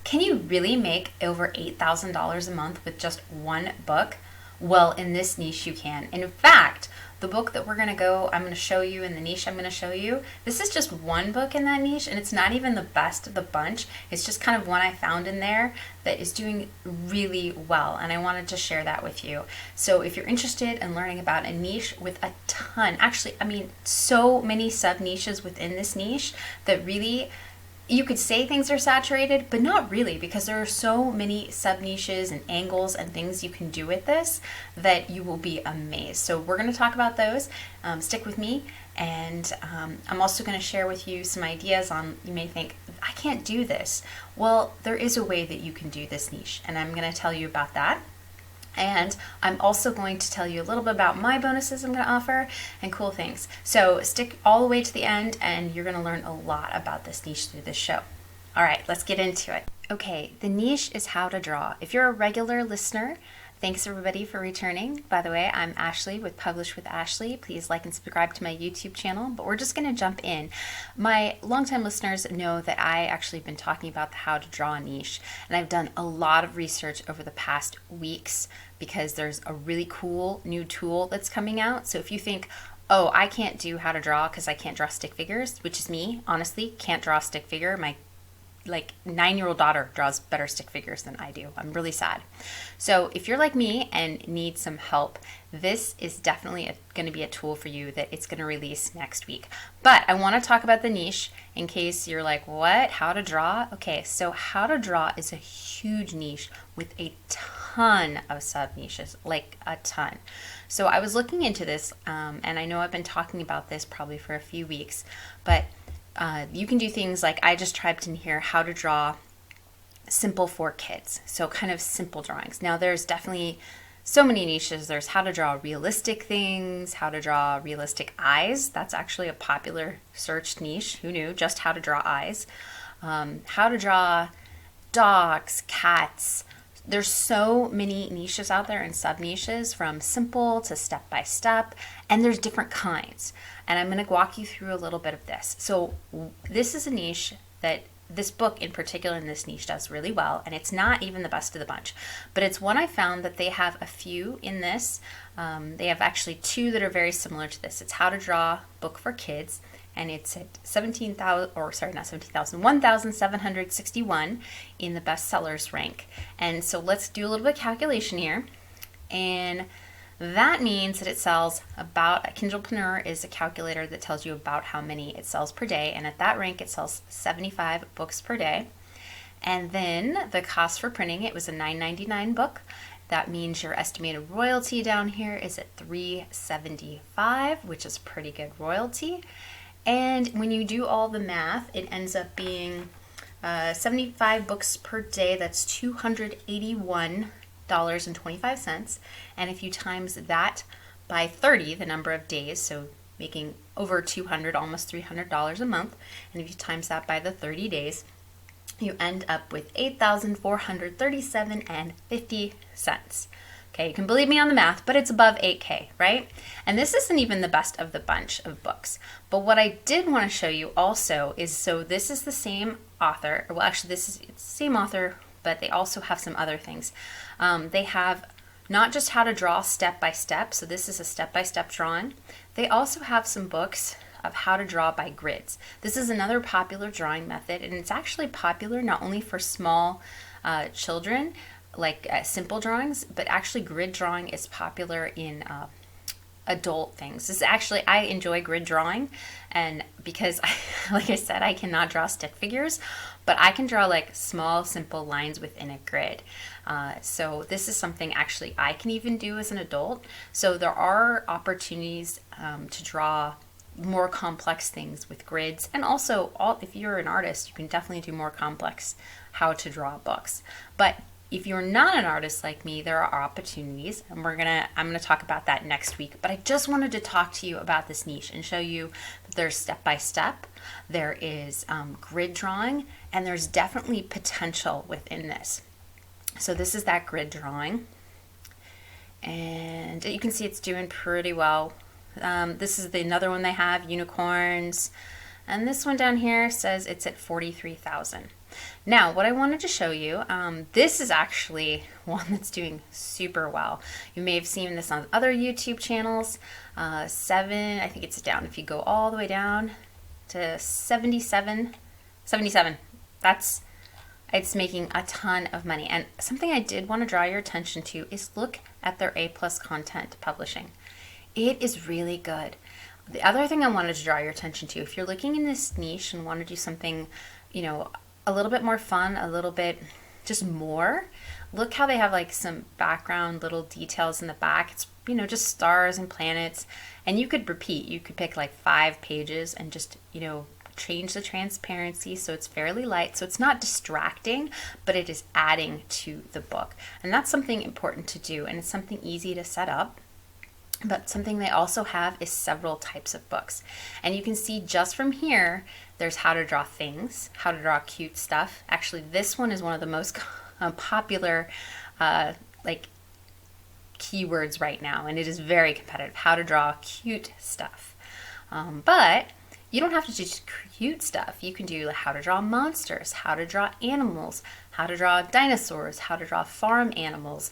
Can you really make over $8,000 a month with just one book? Well, in this niche you can. In fact, the book that I'm going to show you in the niche I'm going to show you, this is just one book in that niche, and it's not even the best of the bunch. It's just kind of one I found in there that is doing really well, and I wanted to share that with you. So if you're interested in learning about a niche with a ton, actually, I mean, so many sub niches within this niche that really you could say things are saturated, but not really, because there are so many sub niches and angles and things you can do with this that you will be amazed. So we're going to talk about those. Stick with me, and I'm also going to share with you some ideas on, you may think, I can't do this. Well, there is a way that you can do this niche, and I'm going to tell you about that. And I'm also going to tell you a little bit about my bonuses I'm going to offer and cool things. So stick all the way to the end, and you're going to learn a lot about this niche through this show. All right, let's get into it. Okay, the niche is how to draw. If you're a regular listener, thanks everybody for returning. By the way, I'm Ashley with Publish with Ashley. Please like and subscribe to my YouTube channel, but we're just going to jump in. My longtime listeners know that I actually have been talking about the how to draw niche, and I've done a lot of research over the past weeks because there's a really cool new tool that's coming out. So if you think, oh, I can't do how to draw because I can't draw stick figures, which is me, honestly, can't draw a stick figure. My 9-year-old daughter draws better stick figures than I do. I'm really sad. So if you're like me and need some help, this is definitely going to be a tool for you that it's going to release next week. But I want to talk about the niche in case you're like, what? How to draw? Okay, so how to draw is a huge niche with a ton of sub niches, like a ton. So I was looking into this, and I know I've been talking about this probably for a few weeks, but you can do things like, I just typed in here how to draw simple for kids, so kind of simple drawings. Now there's definitely so many niches. There's how to draw realistic things, how to draw realistic eyes. That's actually a popular searched niche. Who knew? Just how to draw eyes. How to draw dogs, cats. There's so many niches out there and sub niches, from simple to step by step, and there's different kinds. And I'm going to walk you through a little bit of this. So this is a niche that this book in particular in this niche does really well, and it's not even the best of the bunch, but it's one I found that they have a few in this. They have actually two that are very similar to this. It's how to draw book for kids, and it's at 1,761 in the bestsellers rank. And so let's do a little bit of calculation here, and that means that it sells about, a Kindlepreneur is a calculator that tells you about how many it sells per day, and at that rank it sells 75 books per day. And then the cost for printing, it was a $9.99 book. That means your estimated royalty down here is at $3.75, which is pretty good royalty. And when you do all the math, it ends up being 75 books per day. That's $281.25. And if you times that by 30, the number of days, so making over $200, almost $300 a month, and if you times that by the 30 days, you end up with $8,437.50. Okay, you can believe me on the math, but it's above 8K, right? And this isn't even the best of the bunch of books. But what I did want to show you also is, so this is the same author, well actually it's the same author, but they also have some other things. They have not just how to draw step by step, so this is a step-by-step drawing. They also have some books of how to draw by grids. This is another popular drawing method, and it's actually popular not only for small children, like simple drawings, but actually grid drawing is popular in adult things. This is actually, I enjoy grid drawing, and because like I said, I cannot draw stick figures, but I can draw like small simple lines within a grid. So this is something actually I can even do as an adult. So there are opportunities to draw more complex things with grids, and also if you're an artist, you can definitely do more complex how to draw books. But if you're not an artist like me, there are opportunities, and I'm gonna talk about that next week. But I just wanted to talk to you about this niche and show you that there's step by step, there is grid drawing, and there's definitely potential within this. So this is that grid drawing, and you can see it's doing pretty well. This is another one they have, unicorns, and this one down here says it's at 43,000. Now, what I wanted to show you, this is actually one that's doing super well. You may have seen this on other YouTube channels. 7, I think it's down. If you go all the way down to 77, it's making a ton of money. And something I did want to draw your attention to is look at their A+ content publishing. It is really good. The other thing I wanted to draw your attention to, if you're looking in this niche and want to do something, you know, a little bit more fun, a little bit just more, look how they have like some background little details in the back. It's, you know, just stars and planets, and you could repeat. You could pick like 5 pages and just, you know, change the transparency so it's fairly light, so it's not distracting, but it is adding to the book. And that's something important to do, and it's something easy to set up. But something they also have is several types of books. And you can see just from here, there's how to draw things, how to draw cute stuff. Actually, this one is one of the most popular like keywords right now, and it is very competitive, how to draw cute stuff. But you don't have to do just cute stuff. You can do how to draw monsters, how to draw animals, how to draw dinosaurs, how to draw farm animals,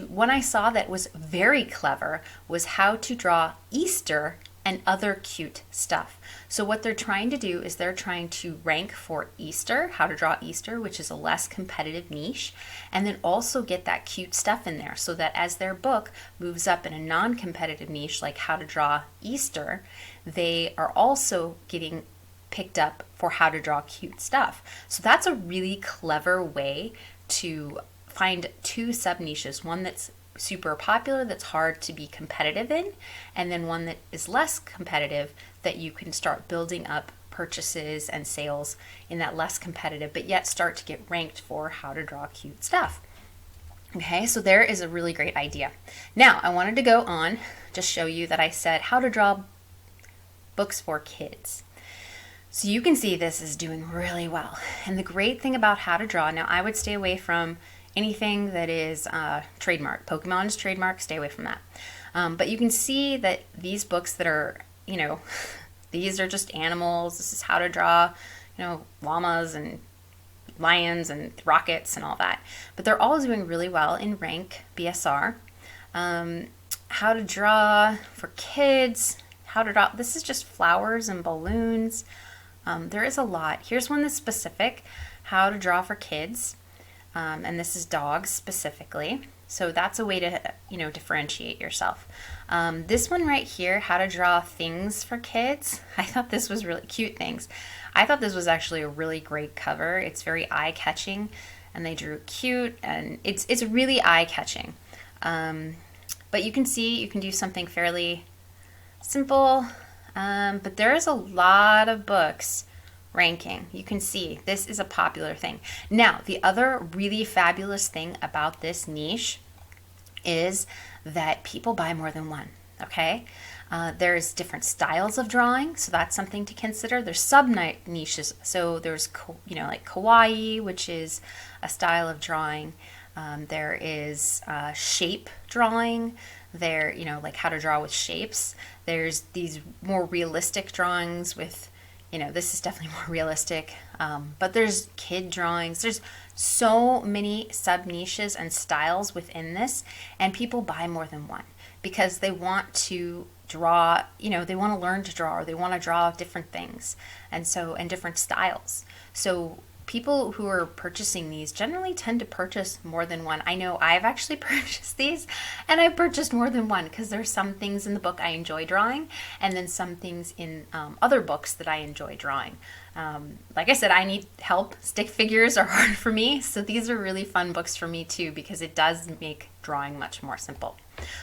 one I saw that was very clever was how to draw Easter and other cute stuff. So what they're trying to do is they're trying to rank for Easter, how to draw Easter, which is a less competitive niche, and then also get that cute stuff in there so that as their book moves up in a non-competitive niche like how to draw Easter, they are also getting picked up for how to draw cute stuff. So that's a really clever way to find 2 sub-niches, one that's super popular that's hard to be competitive in, and then one that is less competitive that you can start building up purchases and sales in that less competitive, but yet start to get ranked for how to draw cute stuff. Okay, so there is a really great idea. Now, I wanted to go on to show you that I said how to draw books for kids. So you can see this is doing really well. And the great thing about how to draw, now I would stay away from anything that is trademark. Pokemon is trademark, stay away from that. But you can see that these books that are, you know, these are just animals. This is how to draw, you know, llamas and lions and rockets and all that. But they're all doing really well in rank BSR. How to draw for kids, how to draw, this is just flowers and balloons. There is a lot. Here's one that's specific, how to draw for kids. And this is dogs specifically. So that's a way to, you know, differentiate yourself. This one right here, how to draw things for kids. I thought this was really cute things. I thought this was actually a really great cover. It's very eye-catching, and they drew cute, and it's really eye-catching. But you can see you can do something fairly simple, but there is a lot of books ranking. You can see this is a popular thing. Now, the other really fabulous thing about this niche is that people buy more than one, okay? There's different styles of drawing, so that's something to consider. There's sub-niches, so there's, you know, like kawaii, which is a style of drawing. There is shape drawing. There, you know, like how to draw with shapes. There's these more realistic drawings with, you know, this is definitely more realistic, but there's kid drawings. There's so many sub-niches and styles within this, and people buy more than one because they want to draw, you know, they want to learn to draw, or they want to draw different things, and different styles. So people who are purchasing these generally tend to purchase more than one. I know I've actually purchased these, and I've purchased more than one because there's some things in the book I enjoy drawing, and then some things in other books that I enjoy drawing. Like I said, I need help. Stick figures are hard for me, so these are really fun books for me too because it does make drawing much more simple.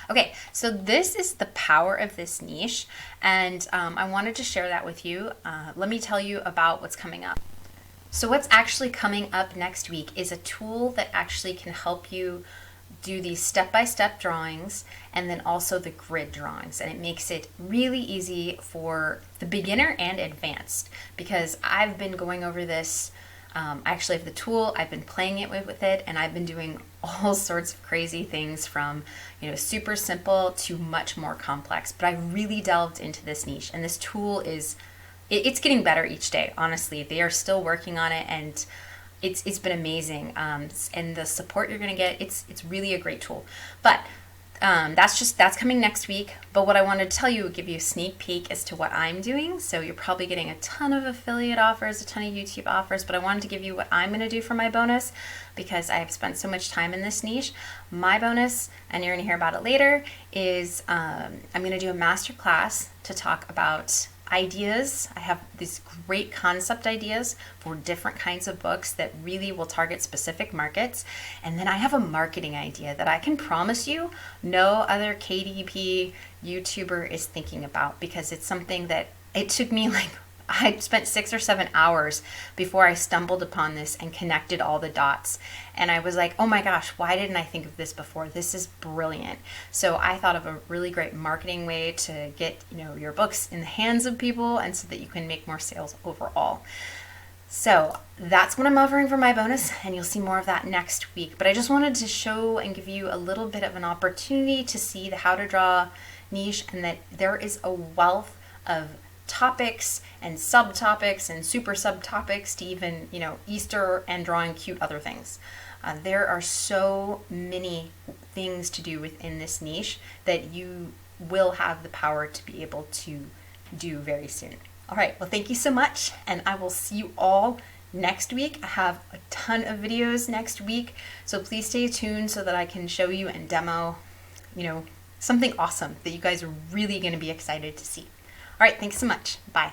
Okay, so this is the power of this niche, and I wanted to share that with you. Let me tell you about what's coming up. So what's actually coming up next week is a tool that actually can help you do these step-by-step drawings and then also the grid drawings. And it makes it really easy for the beginner and advanced because I've been going over this. I actually have the tool, I've been playing it with it, and I've been doing all sorts of crazy things from, you know, super simple to much more complex. But I really delved into this niche, and this tool is, it's getting better each day, honestly. They are still working on it, and it's been amazing, and the support you're gonna get, it's really a great tool. But that's coming next week. But what I wanted to tell you, give you a sneak peek as to what I'm doing. So you're probably getting a ton of affiliate offers, a ton of YouTube offers, but I wanted to give you what I'm going to do for my bonus because I have spent so much time in this niche. My bonus, and you're going to hear about it later, is I'm going to do a master class to talk about ideas. I have these great concept ideas for different kinds of books that really will target specific markets. And then I have a marketing idea that I can promise you no other KDP YouTuber is thinking about, because it's something that it took me I spent 6 or 7 hours before I stumbled upon this and connected all the dots. And I was like, oh my gosh, why didn't I think of this before? This is brilliant. So I thought of a really great marketing way to get, your books in the hands of people, and so that you can make more sales overall. So that's what I'm offering for my bonus, and you'll see more of that next week. But I just wanted to show and give you a little bit of an opportunity to see the how to draw niche, and that there is a wealth of topics and subtopics and super subtopics to even, Easter and drawing cute other things. There are so many things to do within this niche that you will have the power to be able to do very soon. All right, well, thank you so much, and I will see you all next week. I have a ton of videos next week, so please stay tuned so that I can show you and demo, something awesome that you guys are really going to be excited to see. All right, thanks so much. Bye.